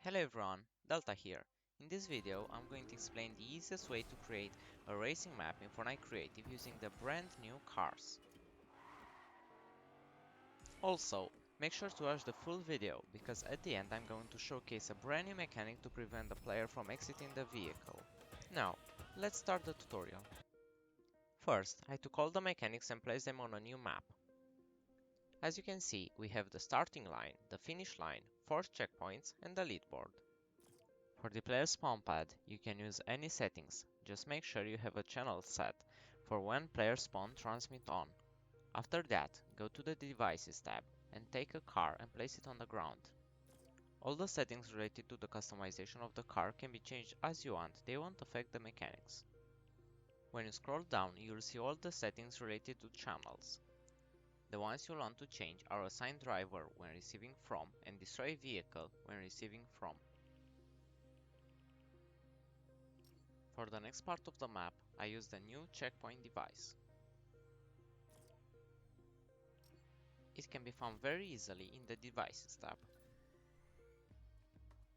Hello everyone, Delta here. In this video, I'm going to explain the easiest way to create a racing map in Fortnite Creative using the brand new cars. Also, make sure to watch the full video, because at the end I'm going to showcase a brand new mechanic to prevent the player from exiting the vehicle. Now, let's start the tutorial. First, I took all the mechanics and placed them on a new map. As you can see, we have the starting line, the finish line, 4 checkpoints and the leaderboard. For the player spawn pad, you can use any settings, just make sure you have a channel set for when player spawn transmit on. After that, go to the devices tab and take a car and place it on the ground. All the settings related to the customization of the car can be changed as you want, they won't affect the mechanics. When you scroll down, you'll see all the settings related to channels. The ones you'll want to change are assign driver when receiving from and destroy vehicle when receiving from. For the next part of the map, I use the new checkpoint device. It can be found very easily in the Devices tab.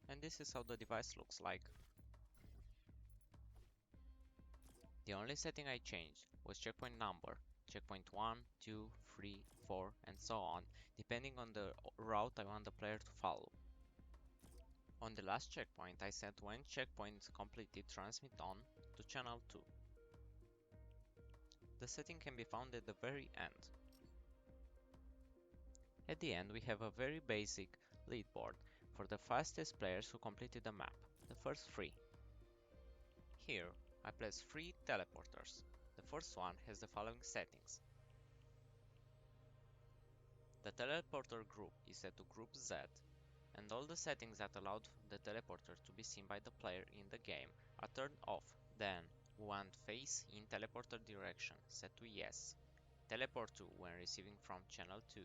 And this is how the device looks like. The only setting I changed was checkpoint number, checkpoint 1, 2, 3, 4 and so on, depending on the route I want the player to follow. On the last checkpoint, I set when checkpoint completed transmit on to channel 2. The setting can be found at the very end. At the end, we have a very basic leaderboard for the fastest players who completed the map, the first 3. Here, I place 3 teleporters. The first one has the following settings. The teleporter group is set to group Z, and all the settings that allowed the teleporter to be seen by the player in the game are turned off. Then, we want face in teleporter direction set to yes, teleport to when receiving from channel 2,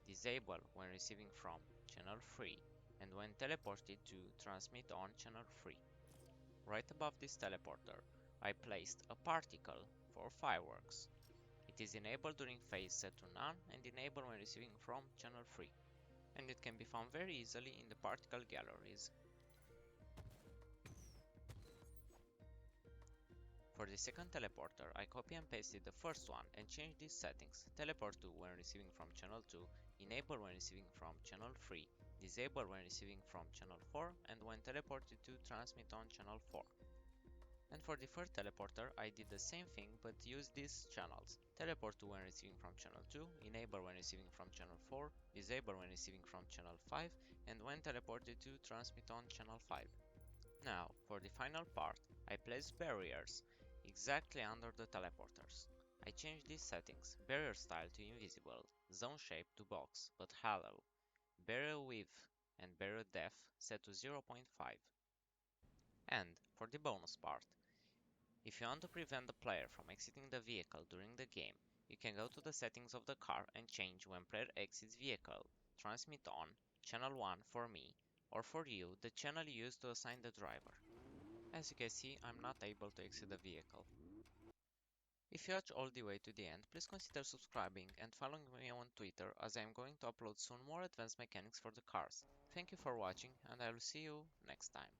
disable when receiving from channel 3, and when teleported to transmit on channel 3. Right above this teleporter, I placed a particle for fireworks. It is enabled during phase set to none and enabled when receiving from channel 3. And it can be found very easily in the particle galleries. For the second teleporter, I copy and pasted the first one and changed these settings. Teleport to when receiving from channel 2, enable when receiving from channel 3, disable when receiving from channel 4, and when teleported to transmit on channel 4. And for the third teleporter, I did the same thing but used these channels. Teleport to when receiving from channel 2, enable when receiving from channel 4, disable when receiving from channel 5, and when teleported to transmit on channel 5. Now, for the final part, I placed barriers exactly under the teleporters. I changed these settings, barrier style to invisible, zone shape to box but hollow, barrier width and barrier depth set to 0.5. And for the bonus part, if you want to prevent the player from exiting the vehicle during the game, you can go to the settings of the car and change when player exits vehicle, transmit on, channel 1 for me, or for you, the channel used to assign the driver. As you can see, I'm not able to exit the vehicle. If you watch all the way to the end, please consider subscribing and following me on Twitter, as I am going to upload soon more advanced mechanics for the cars. Thank you for watching, and I will see you next time.